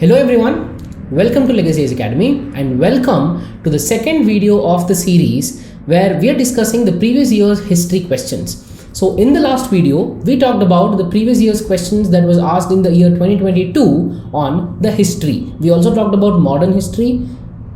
Hello everyone, welcome to Legacy Age Academy and welcome to the second video of the series where we are discussing the previous year's history questions. So in the last video, we talked about the previous year's questions that was asked in the year 2022 on the history. We also talked about modern history,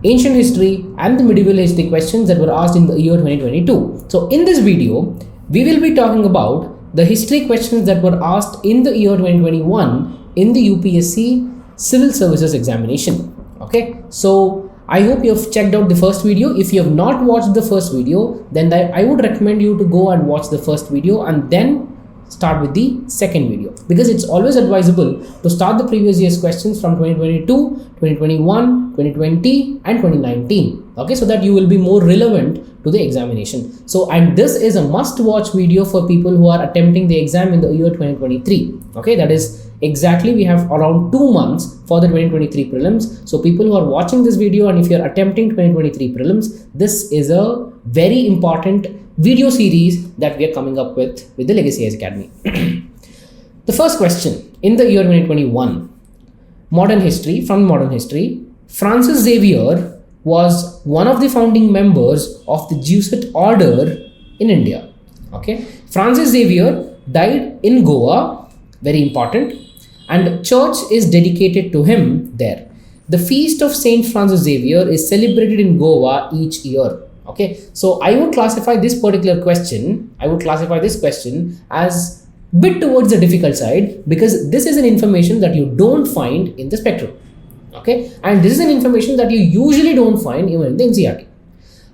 ancient history and the medieval history questions that were asked in the year 2022. So in this video, we will be talking about the history questions that were asked in the year 2021 in the UPSC Civil Services examination. Okay, so I hope you have checked out the first video. If you have not watched the first video, then I would recommend you to go and watch the first video and then start with the second video, because it's always advisable to start the previous year's questions from 2022, 2021, 2020 and 2019. Okay, so that you will be more relevant to the examination. So, and this is a must watch video for people who are attempting the exam in the year 2023. Okay, that is exactly, we have around 2 months for the 2023 prelims. So people who are watching this video and if you're attempting 2023 prelims, this is a very important video series that we are coming up with the Legacy Age Academy. The first question in the year 2021, modern history, from modern history, Francis Xavier was one of the founding members of the Jesuit order in India. Okay, Francis Xavier died in Goa, very important, and church is dedicated to him there. The feast of Saint Francis Xavier is celebrated in Goa each year. Okay, so I would classify this particular question, as bit towards the difficult side, because this is an information that you don't find in the spectrum. Okay, and this is an information that you usually don't find even in the NCERT.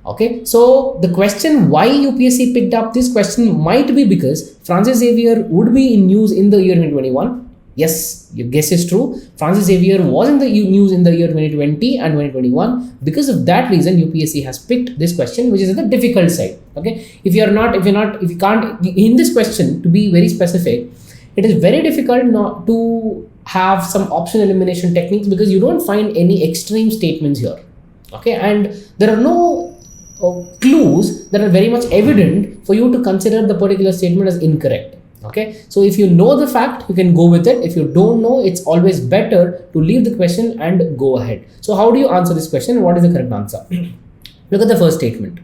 Okay, so the question why UPSC picked up this question might be because Francis Xavier would be in news in the year 2021. Yes, your guess is true. Francis Xavier was in the news in the year 2020 and 2021. Because of that reason, UPSC has picked this question, which is the difficult side. Okay, if you can't, in this question, to be very specific, it is very difficult not to have some option elimination techniques because you don't find any extreme statements here. Okay, and there are no clues that are very much evident for you to consider the particular statement as incorrect. Okay, so if you know the fact, you can go with it. If you don't know, it's always better to leave the question and go ahead. So how do you answer this question? What is the correct answer? Look at the first statement.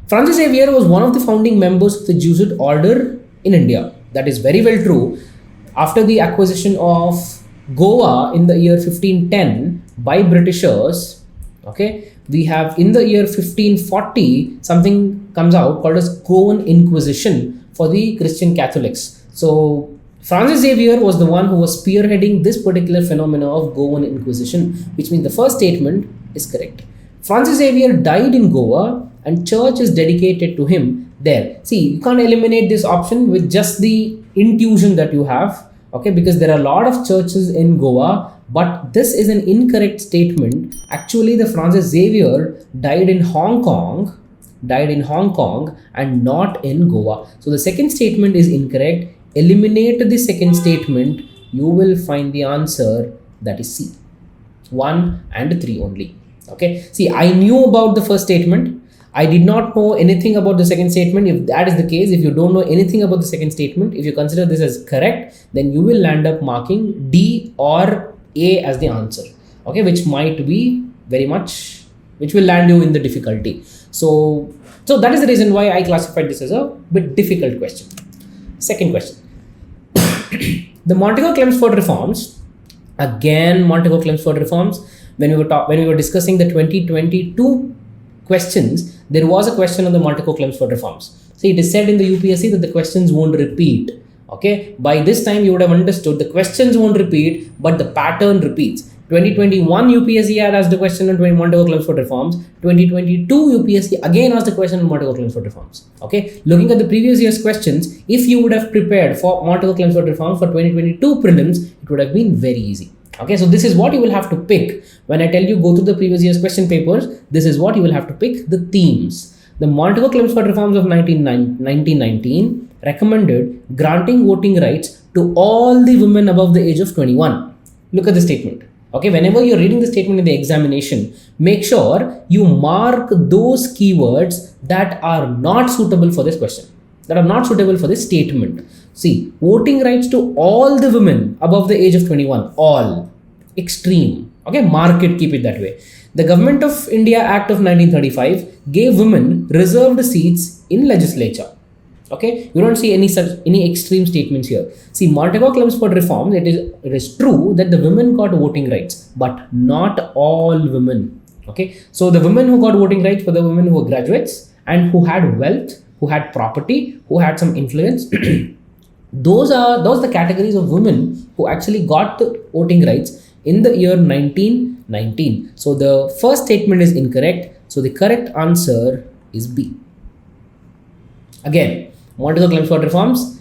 Francis Xavier was one of the founding members of the Jesuit order in India. That is very well true. After the acquisition of Goa in the year 1510 by Britishers, okay, we have in the year 1540 something comes out called as Goan Inquisition for the Christian Catholics. So Francis Xavier was the one who was spearheading this particular phenomena of Goan Inquisition, which means the first statement is correct. Francis Xavier died in Goa and church is dedicated to him there. See, you can't eliminate this option with just the intuition that you have, okay, because there are a lot of churches in Goa, but this is an incorrect statement. Actually, the Francis Xavier died in Hong Kong and not in Goa. So the second statement is incorrect. Eliminate the second statement. You will find the answer, that is C. 1 and 3 only. Okay. See, I knew about the first statement. I did not know anything about the second statement. If that is the case, if you don't know anything about the second statement, if you consider this as correct, then you will land up marking D or A as the answer. Okay, which might be which will land you in the difficulty. So that is the reason why I classified this as a bit difficult question. Second question. The Montego-Chelmsford reforms. Again, Montego-Chelmsford reforms. When we were discussing the 2022 questions, there was a question on the Montego-Chelmsford reforms. See, it is said in the UPSC that the questions won't repeat. Okay, by this time you would have understood the questions won't repeat, but the pattern repeats. 2021 UPSC had asked the question on Montego-Chelmsford reforms. 2022 UPSC again asked the question on Montego-Chelmsford reforms. Okay, looking at the previous year's questions, if you would have prepared for Montego-Chelmsford reforms for 2022 prelims, it would have been very easy. Okay, so this is what you will have to pick. When I tell you go through the previous year's question papers, this is what you will have to pick, the themes. The Montego-Chelmsford reforms of 1919 recommended granting voting rights to all the women above the age of 21. Look at the statement. Okay, whenever you're reading the statement in the examination, make sure you mark those keywords that are not suitable for this question, that are not suitable for this statement. See, voting rights to all the women above the age of 21, all. extreme. Okay, mark it, keep it that way. The Government of India Act of 1935 gave women reserved seats in legislature. Okay, you don't see any extreme statements here. See, Montego-Chelmsford reforms, it is true that the women got voting rights, but not all women. Okay, so the women who got voting rights were the women who were graduates and who had wealth, who had property, who had some influence. those are the categories of women who actually got the voting rights in the year 1919. So the first statement is incorrect. So the correct answer is B. Again, Montego-Chelmsford reforms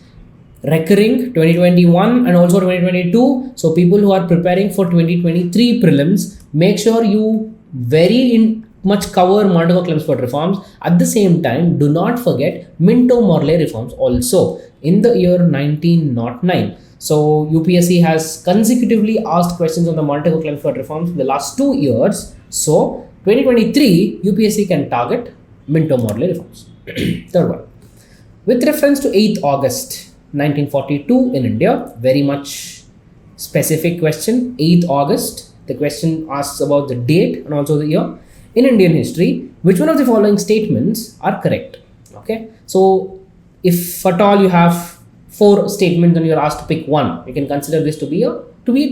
recurring 2021 and also 2022. So people who are preparing for 2023 prelims, make sure you very much cover Montego-Chelmsford reforms. At the same time, do not forget Minto-Morley reforms also in the year 1909. So UPSC has consecutively asked questions on the Montego-Chelmsford reforms in the last 2 years. So 2023 UPSC can target Minto-Morley reforms. Third one. With reference to 8th August 1942 in India, very much specific question. 8th August, the question asks about the date and also the year. In Indian history, which one of the following statements are correct? Okay, so if at all you have 4 statements and you're asked to pick one, you can consider this to be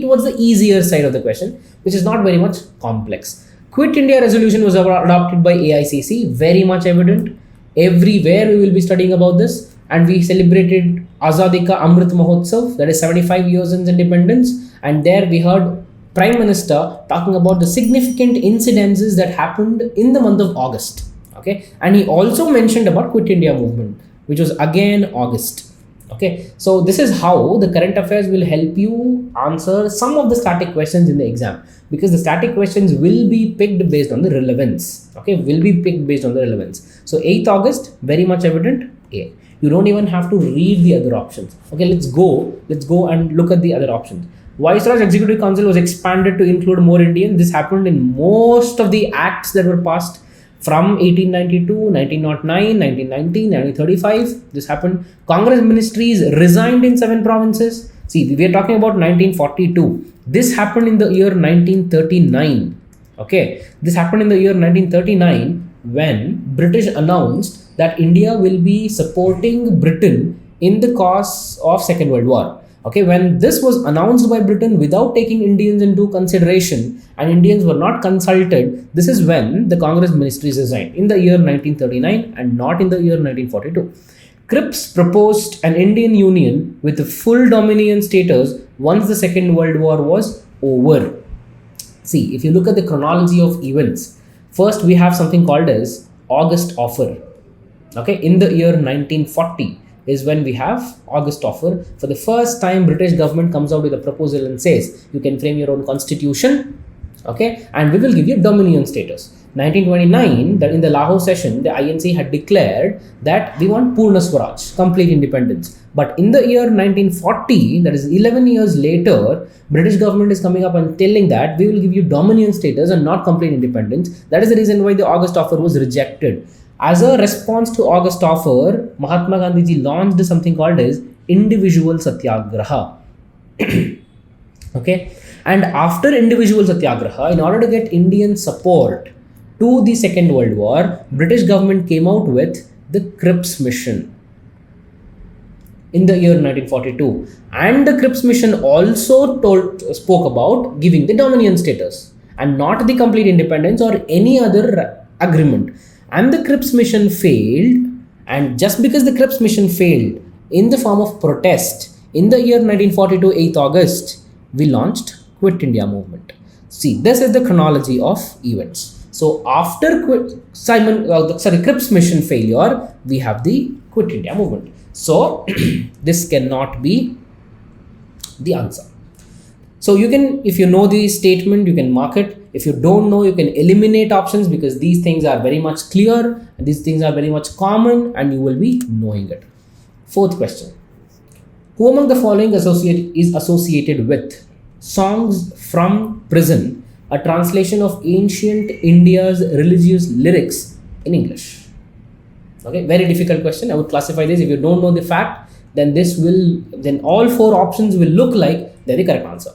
towards the easier side of the question, which is not very much complex. Quit India resolution was adopted by AICC, very much evident. Everywhere we will be studying about this, and we celebrated Azadi Ka Amrit Mahotsav, that is 75 years in independence, and there we heard Prime Minister talking about the significant incidences that happened in the month of August. Okay, and he also mentioned about Quit India movement, which was again August. Okay, so this is how the current affairs will help you answer some of the static questions in the exam, because the static questions will be picked based on the relevance. Okay, will be picked based on the relevance. So 8th August, very much evident, A. You don't even have to read the other options. Okay, let's go and look at the other options. Viceroy's Executive Council was expanded to include more Indians. This happened in most of the acts that were passed from 1892, 1909, 1919, 1935. This happened. Congress ministries resigned in 7 provinces. See, we are talking about 1942. This happened in the year 1939. Okay, this happened in the year 1939 when British announced that India will be supporting Britain in the cause of Second World War. Okay, when this was announced by Britain without taking Indians into consideration and Indians were not consulted, this is when the Congress ministries resigned in the year 1939 and not in the year 1942. Cripps proposed an Indian Union with a full dominion status once the Second World War was over. See, if you look at the chronology of events, first we have something called as August Offer. Okay, in the year 1940 is when we have August Offer. For the first time, British government comes out with a proposal and says, you can frame your own constitution, okay, and we will give you dominion status. 1929, that in the Lahore session, the INC had declared that we want Purna Swaraj, complete independence. But in the year 1940, that is 11 years later, British government is coming up and telling that we will give you dominion status and not complete independence. That is the reason why the August Offer was rejected. As a response to August Offer, Mahatma Gandhi ji launched something called as individual satyagraha. Okay, and after individual satyagraha, in order to get Indian support to the Second World War, British government came out with the Cripps Mission in the year 1942, and the Cripps Mission also spoke about giving the dominion status and not the complete independence or any other agreement. And the Cripps Mission failed, and just because the Cripps Mission failed, in the form of protest, in the year 1942, 8th August, we launched Quit India movement. See, this is the chronology of events. So after Cripps Mission failure, we have the Quit India movement. So this cannot be the answer. So you can, if you know the statement, you can mark it. If you don't know, you can eliminate options, because these things are very much clear and these things are very much common and you will be knowing it. Fourth question. Who among the following is associated with Songs from Prison, a translation of ancient India's religious lyrics in English? Okay, very difficult question. I would classify this. If you don't know the fact, then all 4 options will look like they're the correct answer.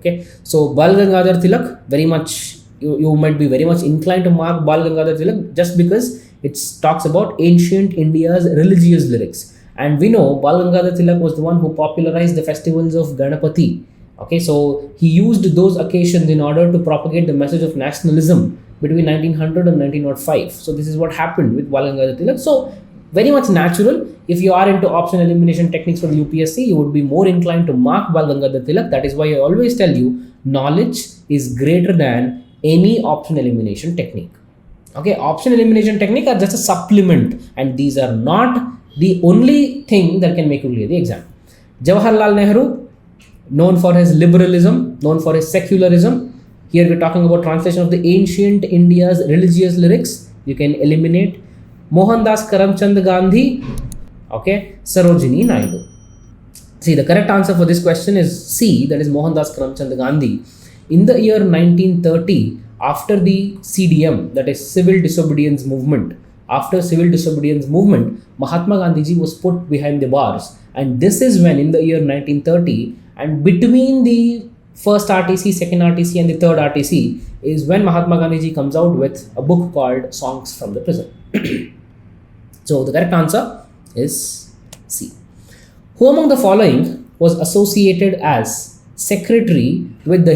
Okay, so Bal Gangadhar Tilak, very much you might be very much inclined to mark Bal Gangadhar Tilak just because it talks about ancient India's religious lyrics. And we know Bal Gangadhar Tilak was the one who popularized the festivals of Ganapati. Okay, so he used those occasions in order to propagate the message of nationalism between 1900 and 1905. So this is what happened with Bal Gangadhar Tilak. So very much natural. If you are into option elimination techniques for the UPSC, you would be more inclined to mark Bal Gangadhar Tilak. That is why I always tell you knowledge is greater than any option elimination technique. Okay, option elimination technique are just a supplement, and these are not the only thing that can make you clear the exam. Jawaharlal Nehru, known for his liberalism, known for his secularism. Here we're talking about translation of the ancient India's religious lyrics. You can eliminate. Mohandas Karamchand Gandhi, okay, Sarojini Naidu. See, the correct answer for this question is C, that is Mohandas Karamchand Gandhi. In the year 1930, after the CDM, that is Civil Disobedience Movement, Mahatma Gandhiji was put behind the bars. And this is when, in the year 1930, and between the first RTC, second RTC, and the third RTC, is when Mahatma Gandhiji comes out with a book called Songs from the Prison. So the correct answer is C. Who among the following was associated as secretary with the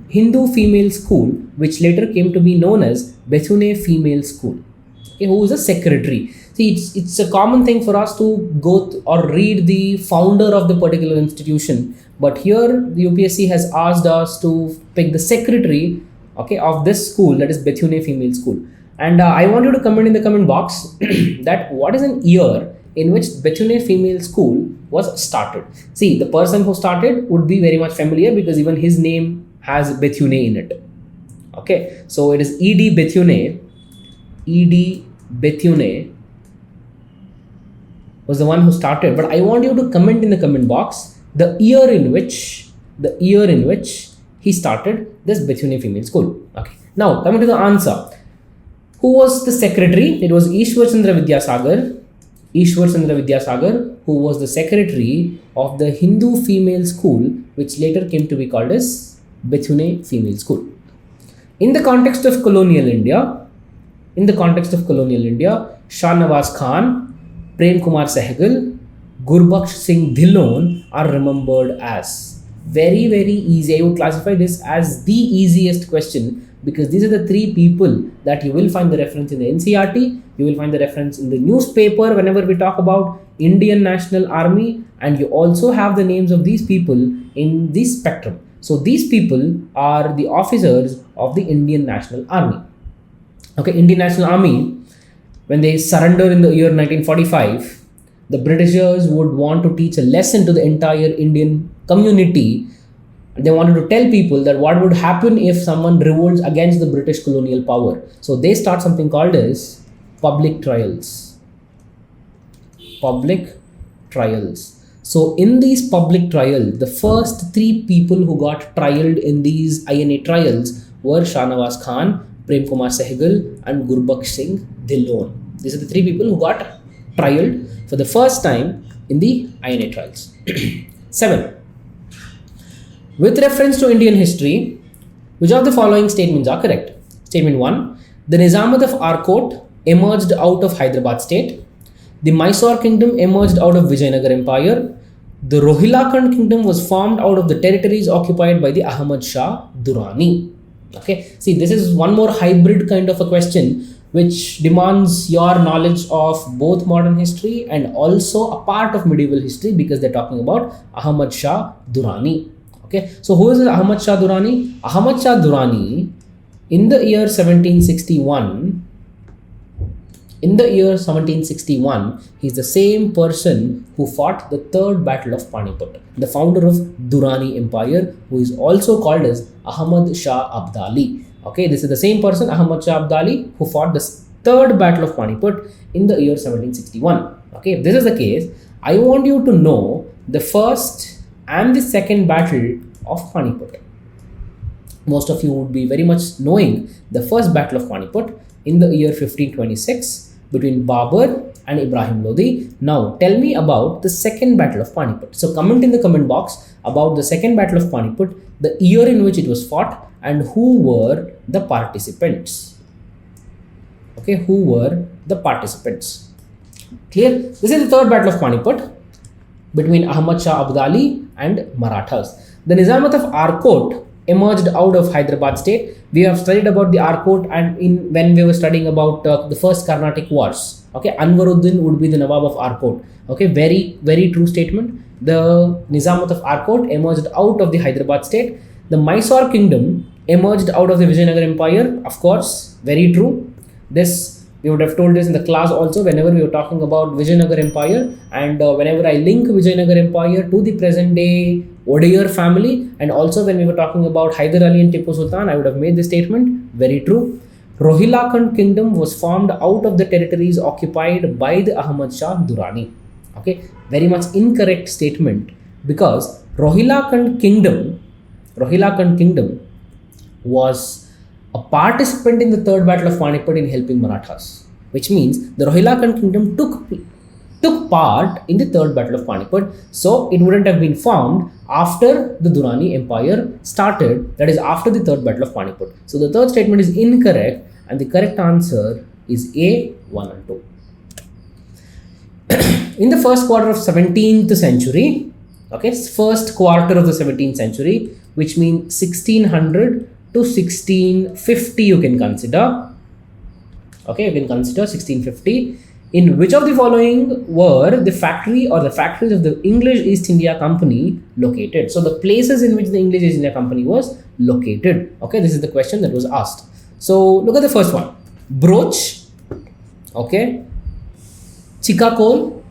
Hindu female school, which later came to be known as Bethune Female School? Okay, who is a secretary? See, it's a common thing for us to go or read the founder of the particular institution, but here the UPSC has asked us to pick the secretary, okay, of this school, that is Bethune Female School. And I want you to comment in the comment box that what is an year in which Bethune Female School was started. See, the person who started would be very much familiar because even his name has Bethune in it. Okay, so it is E.D. Bethune. E.D. Bethune was the one who started, but I want you to comment in the comment box the year in which he started this Bethune Female School. Okay, now coming to the answer. Who was the secretary? It was Ishwar Chandra Vidyasagar, who was the secretary of the Hindu female school, which later came to be called as Bethune Female School. In the context of colonial India, Shah Nawaz Khan, Prem Kumar Sehgal, Gurbaksh Singh Dhillon are remembered as. Very, very easy. I would classify this as the easiest question because these are the three people that you will find the reference in the NCERT, you will find the reference in the newspaper whenever we talk about Indian National Army, and you also have the names of these people in the spectrum. So these people are the officers of the Indian National Army. Okay, Indian National Army, when they surrender in the year 1945, the Britishers would want to teach a lesson to the entire Indian community. They wanted to tell people that what would happen if someone revolts against the British colonial power. So they start something called as public trials. So in these public trials, the first three people who got trialed in these INA trials were Shah Nawaz Khan, Prem Kumar Sehgal, and Gurbaksh Singh Dhillon. These are the three people who got trialed for the first time in the INA trials. 7. With reference to Indian history, which of the following statements are correct? Statement 1. The Nizamat of Arcot emerged out of Hyderabad state. The Mysore kingdom emerged out of Vijayanagar Empire. The Rohilkhand kingdom was formed out of the territories occupied by the Ahmad Shah Durrani. Okay, see, this is one more hybrid kind of a question which demands your knowledge of both modern history and also a part of medieval history because they're talking about Ahmad Shah Durrani. Okay, so who is Ahmad Shah Durrani? Ahmad Shah Durrani, in the year 1761, he's the same person who fought the third battle of Panipat, the founder of Durrani Empire, who is also called as Ahmad Shah Abdali. Okay, this is the same person, Ahmad Shah Abdali, who fought the third battle of Panipat in the year 1761. Okay, if this is the case, I want you to know the first and the second battle of Panipat. Most of you would be very much knowing the first battle of Panipat in the year 1526 between Babur and Ibrahim Lodi. Now tell me about the second battle of Panipat. So comment in the comment box about the second battle of Panipat, the year in which it was fought, and who were the participants. Okay, who were the participants? Clear? This is the third battle of Panipat between Ahmad Shah Abdali and Marathas. The Nizamat of Arcot emerged out of Hyderabad state. We have studied about the Arcot and when we were studying about the first Carnatic wars. Okay, Anwaruddin would be the Nawab of Arcot. Okay, very true statement. The Nizamat of Arcot emerged out of the Hyderabad state. The Mysore kingdom emerged out of the Vijayanagar Empire. Of course, very true. This we would have told this in the class also whenever we were talking about Vijayanagar Empire, and whenever I link Vijayanagar Empire to the present day Odeyer family, and also when we were talking about Hyder Ali and Tipu Sultan, I would have made this statement. Very true. Rohilakand kingdom was formed out of the territories occupied by the Ahmad Shah Durrani. Okay, very much incorrect statement, because Rohilakand kingdom was a participant in the third battle of Panipat in helping Marathas, which means the Rohilakand kingdom took part in the third battle of Panipat. So it wouldn't have been formed after the Durrani Empire started, that is after the third battle of Panipat. So the third statement is incorrect, and the correct answer is A, 1 and 2. In the first quarter of 17th century, okay, first quarter of the 17th century, which means 1600 to 1650 you can consider. Okay, you can consider 1650. In which of the following were the factory or the factories of the English East India Company located? So the places in which the English East India Company was located. Okay, this is the question that was asked. So look at the first one. Broch, okay, Chikakol,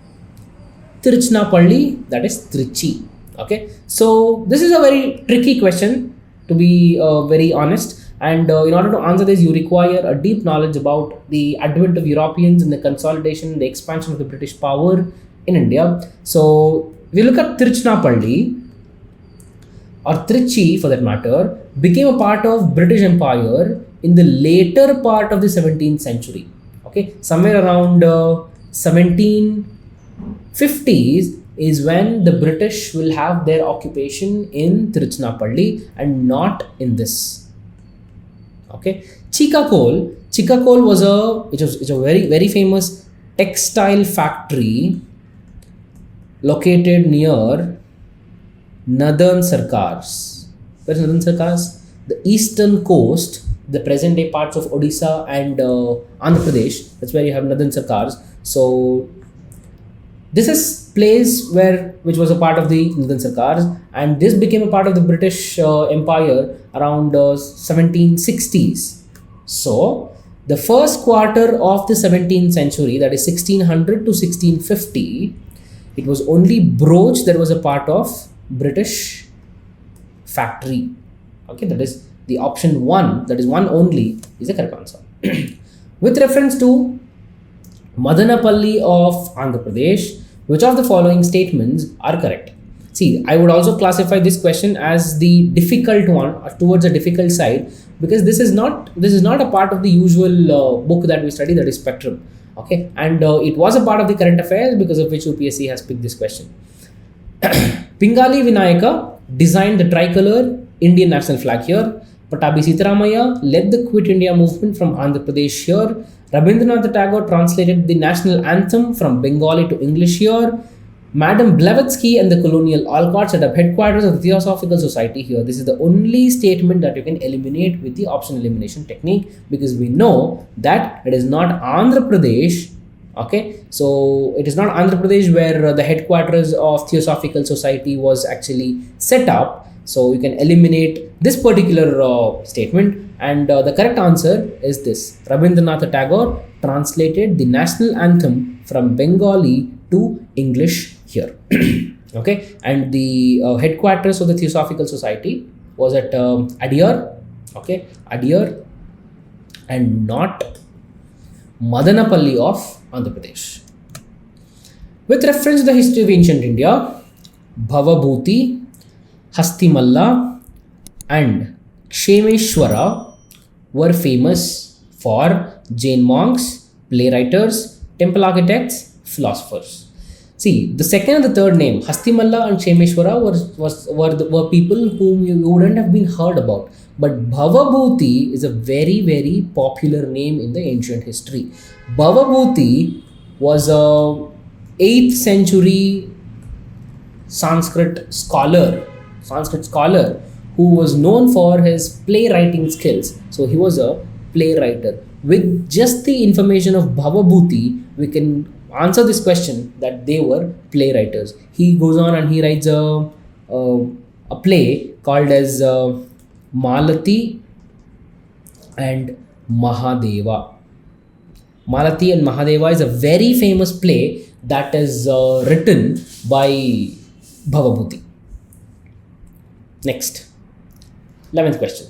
Tiruchinapalli, that is Trichy. Okay, so this is a very tricky question, to be very honest. And in order to answer this, you require a deep knowledge about the advent of Europeans and the consolidation, the expansion of the British power in India. So, if you look at Tiruchinapalli, or Trichy for that matter, became a part of British Empire in the later part of the 17th century. Okay, somewhere around 1750s is when the British will have their occupation in Tiruchinapalli and not in this. Okay, Chikakol was a very famous textile factory located near Northern Sarkars. Where is Northern Sarkars? The eastern coast, the present day parts of Odisha and Andhra Pradesh. That's where you have Northern Sarkars. So this is place which was a part of the Northern Sarkars, and this became a part of the British Empire around 1760s. So the first quarter of the 17th century, that is 1600 to 1650, it was only Broch that was a part of British factory. Okay, that is the option 1, that is 1 only is the correct answer. With reference to Madanapalli of Andhra Pradesh, which of the following statements are correct? See, I would also classify this question as the difficult one, or towards the difficult side, because this is not a part of the usual book that we study, that is Spectrum. Okay, and it was a part of the current affairs, because of which UPSC has picked this question. Pingali Vinayaka designed the tricolor Indian national flag here. Patabi Sitaramaya led the Quit India movement from Andhra Pradesh here. Rabindranath Tagore translated the national anthem from Bengali to English here. Madam Blavatsky and the colonial Alcott set up headquarters of the Theosophical Society here. This is the only statement that you can eliminate with the option elimination technique, because we know that it is not Andhra Pradesh. Okay, so it is not Andhra Pradesh where the headquarters of Theosophical Society was actually set up. So you can eliminate this particular statement, and the correct answer is this. Rabindranath Tagore translated the national anthem from Bengali to English here. Okay, and the headquarters of the Theosophical Society was at Adyar. Okay, Adyar, and not Madanapalli of Andhra Pradesh. With reference to the history of ancient India, Bhavabhuti, Hastimalla and Kshemeshwara were famous for Jain monks, playwriters, temple architects, philosophers. See, the second and the third name, Hastimalla and Kshemeshwara, were people whom you wouldn't have been heard about. But Bhavabhuti is a very, very popular name in the ancient history. Bhavabhuti was a 8th century Sanskrit scholar who was known for his playwriting skills. So he was a playwright. With just the information of Bhavabhuti, we can answer this question that they were playwrights. He goes on and he writes a play called as Malati and Mahadeva. Malati and Mahadeva is a very famous play that is written by Bhavabhuti. Next, 11th question.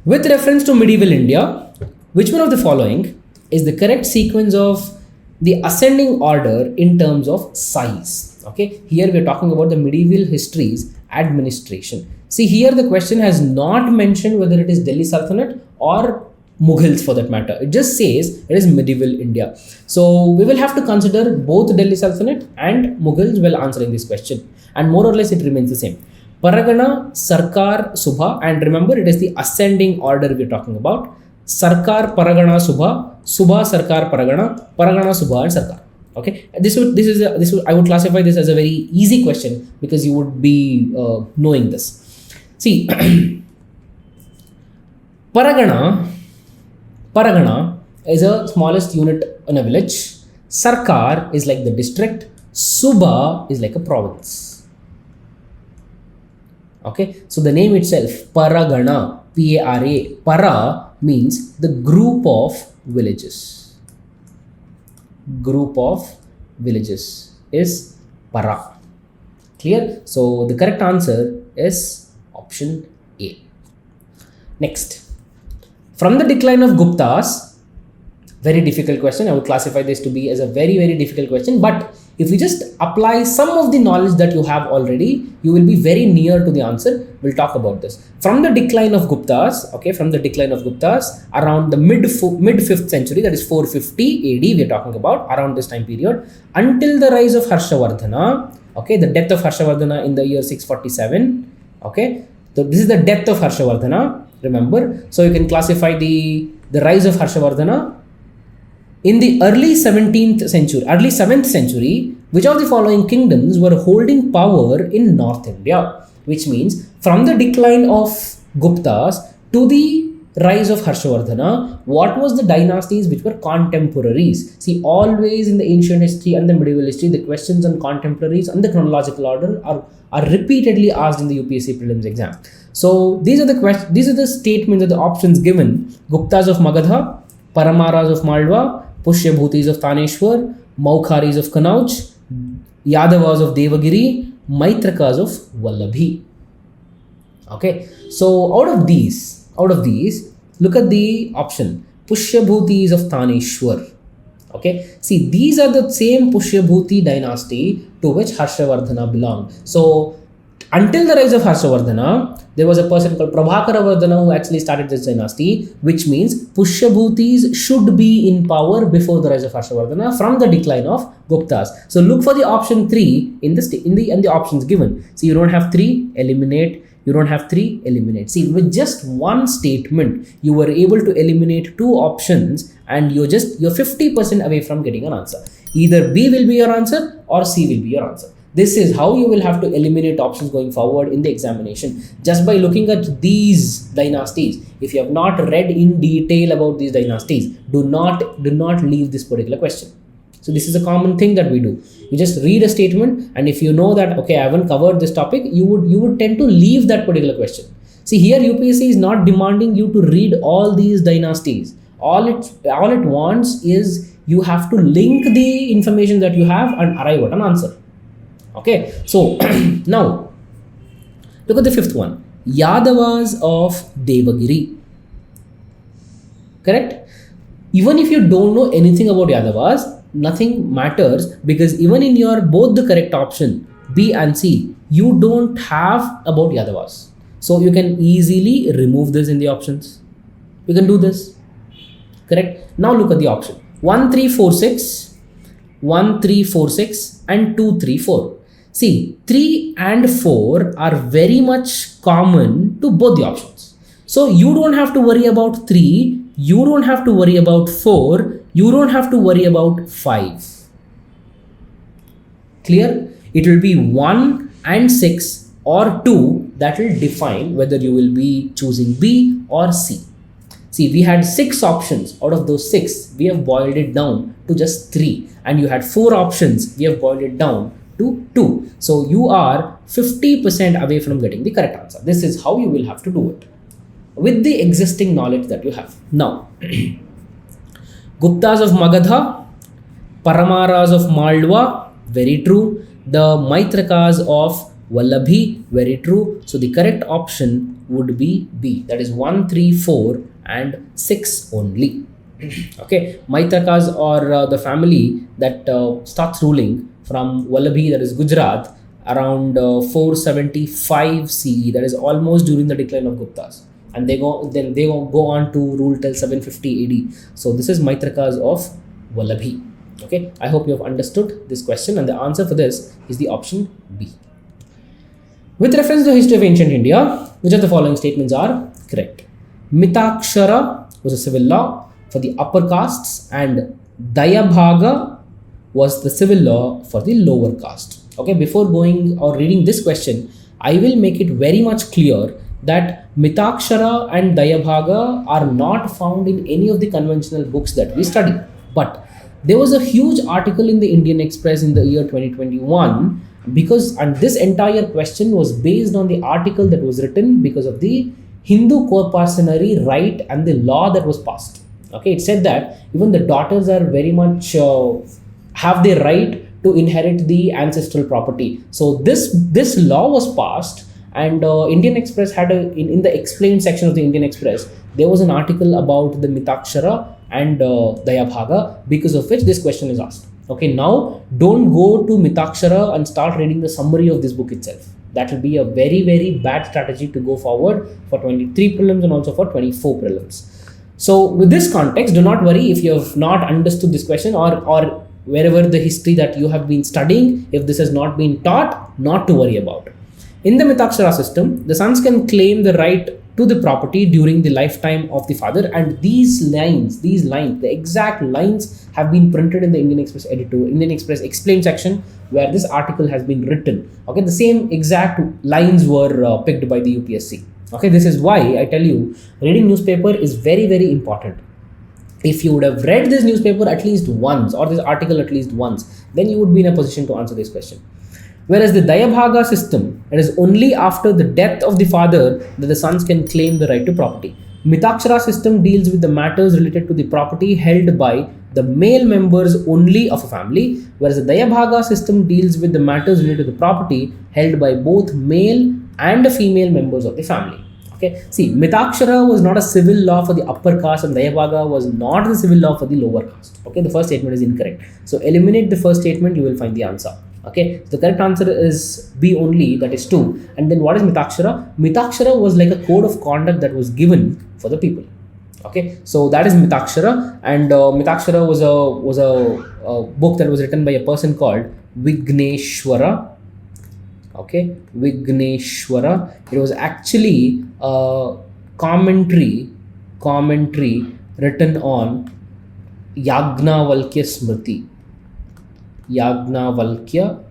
With reference to medieval India, which one of the following is the correct sequence of the ascending order in terms of size? Okay, here we are talking about the medieval history's administration. See, here the question has not mentioned whether it is Delhi Sultanate or Mughals for that matter. It just says it is medieval India. So we will have to consider both Delhi Sultanate and Mughals while answering this question. And more or less it remains the same. Paragana, Sarkar, Subha, and remember it is the ascending order we are talking about. Sarkar, Paragana, Subha, Subha, Sarkar, Paragana, Paragana, Subha, and Sarkar. Okay, I would classify this as a very easy question because you would be knowing this. See, Paragana is a smallest unit in a village. Sarkar is like the district. Subha is like a province. Okay, so the name itself, Paragana, P-A-R-A, Para means the group of villages. Group of villages is Para. Clear? So the correct answer is option A. Next, from the decline of Guptas, very difficult question. I would classify this to be as a very, very difficult question. But if you just apply some of the knowledge that you have already, you will be very near to the answer. We'll talk about this. From the decline of Guptas, okay, from the decline of Guptas, around the mid 5th century, that is 450 AD, we are talking about around this time period, until the rise of Harshavardhana, okay, the death of Harshavardhana in the year 647, okay. So this is the death of Harshavardhana, remember. So you can classify the rise of Harshavardhana. In the early 7th century, which of the following kingdoms were holding power in North India? Which means from the decline of Guptas to the rise of Harshavardhana, what was the dynasties which were contemporaries? See, always in the ancient history and the medieval history, the questions on contemporaries and the chronological order are repeatedly asked in the UPSC Prelims exam. So these are the statements or the options given: Guptas of Magadha, Paramaras of Malwa, Pushyabhutis of Taneshwar, Maukharis of Kanauj, Yadavas of Devagiri, Maitrakas of Vallabhi. Okay, so out of these, look at the option Pushyabhutis of Taneshwar. Okay, see, these are the same Pushyabhuti dynasty to which Harshavardhana belonged. So until the rise of Harshavardhana, there was a person called Prabhakaravardhana who actually started this dynasty, which means Pushyabhutis should be in power before the rise of Harshavardhana from the decline of Guptas. So look for the option 3 in the options given. So you don't have 3, eliminate. You don't have 3, eliminate. See, with just one statement, you were able to eliminate 2 options and you're 50% away from getting an answer. Either B will be your answer or C will be your answer. This is how you will have to eliminate options going forward in the examination. Just by looking at these dynasties. If you have not read in detail about these dynasties, do not leave this particular question. So this is a common thing that we do. You just read a statement, and if you know that, okay, I haven't covered this topic, you would tend to leave that particular question. See, here UPSC is not demanding you to read all these dynasties. All it wants is you have to link the information that you have and arrive at an answer. Okay, so now look at the 5th one, Yadavas of Devagiri. Correct? Even if you don't know anything about Yadavas, nothing matters, because even in your both the correct option B and C, you don't have about Yadavas. So you can easily remove this in the options. You can do this. Correct? Now look at the option. 1346, 1346 and 234. See, 3 and 4 are very much common to both the options. So you don't have to worry about 3, you don't have to worry about 4, you don't have to worry about 5. Clear? It will be 1 and 6 or 2 that will define whether you will be choosing B or C. See, we had 6 options. Out of those 6, we have boiled it down to just 3. And you had 4 options, we have boiled it down to 2. So you are 50% away from getting the correct answer. This is how you will have to do it with the existing knowledge that you have. Now, Guptas of Magadha, Paramaras of Malwa, very true. The Maitrakas of Vallabhi, very true. So the correct option would be B. That is 1, 3, 4 and 6 only. Okay, Maitrakas are the family that starts ruling from Vallabhi, that is Gujarat, around 475 CE. That is almost during the decline of Guptas. And they go on to rule till 750 AD. So this is Maitrakas of Vallabhi. Okay, I hope you have understood this question, and the answer for this is the option B. With reference to the history of ancient India, which of the following statements are correct? Mitakshara was a civil law for the upper castes, and Dayabhaga was the civil law for the lower caste. Okay, before going or reading this question, I will make it very much clear that Mitakshara and Dayabhaga are not found in any of the conventional books that we study. But there was a huge article in the Indian Express in the year 2021 and this entire question was based on the article that was written because of the Hindu corporationary right and the law that was passed. Okay, it said that even the daughters are very much have the right to inherit the ancestral property. So this law was passed, and Indian Express had in the explained section of the Indian Express, there was an article about the Mitakshara and Dayabhaga, because of which this question is asked. Okay, now don't go to Mitakshara and start reading the summary of this book itself. That will be a very, very bad strategy to go forward for 23 prelims and also for 24 prelims. So with this context, do not worry if you have not understood this question, or wherever the history that you have been studying, if this has not been taught, not to worry about it. In the Mitakshara system, the sons can claim the right to the property during the lifetime of the father, and these lines, the exact lines have been printed in the Indian Express Indian Express explained section where this article has been written. Okay, the same exact lines were picked by the UPSC. Okay, this is why I tell you reading newspaper is very, very important. If you would have read this newspaper at least once or this article at least once, then you would be in a position to answer this question. Whereas the Dayabhaga system, it is only after the death of the father that the sons can claim the right to property. Mitakshara system deals with the matters related to the property held by the male members only of a family, whereas the Dayabhaga system deals with the matters related to the property held by both male and female members of the family. Okay, see, Mitakshara was not a civil law for the upper caste, and Dayabhaga was not the civil law for the lower caste. Okay, the first statement is incorrect. So eliminate the first statement, you will find the answer. Okay, so the correct answer is B only, that is 2. And then what is Mitakshara? Mitakshara was like a code of conduct that was given for the people. Okay, so that is Mitakshara, and Mitakshara was a book that was written by a person called Vigneshwara. Okay, Vigneshwara. It was actually a commentary written on Yagnavalkya Smriti. Yagnavalkya,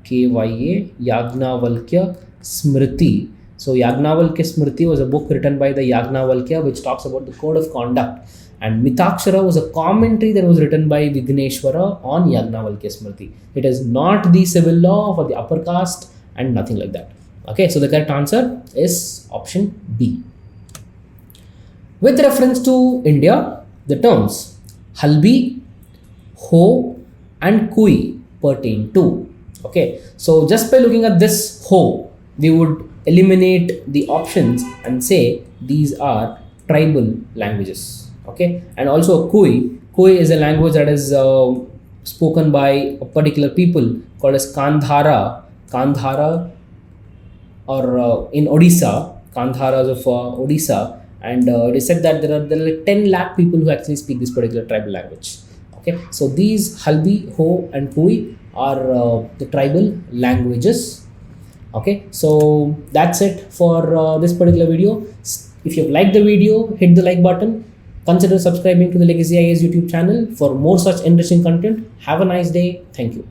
K-Y-A, Yagnavalkya Smriti. So Yagnavalkya Smriti was a book written by the Yagnavalkya which talks about the code of conduct, and Mitakshara was a commentary that was written by Vigneshwara on Yagnavalkya Smriti. It is not the civil law for the upper caste and nothing like that. Okay, so the correct answer is option B. With reference to India, the terms Halbi, Ho and Kui pertain to. Okay, so just by looking at this Ho, we would eliminate the options and say these are tribal languages. Okay, and also Kui is a language that is spoken by a particular people called as Kandhara, or in Odisha, Kandharas of Odisha, and it is said that there are like 10 lakh people who actually speak this particular tribal language. Okay, so these Halbi, Ho, and Pui are the tribal languages. Okay, so that's it for this particular video. If you've liked the video, hit the like button. Consider subscribing to the Legacy IAS YouTube channel for more such interesting content. Have a nice day. Thank you.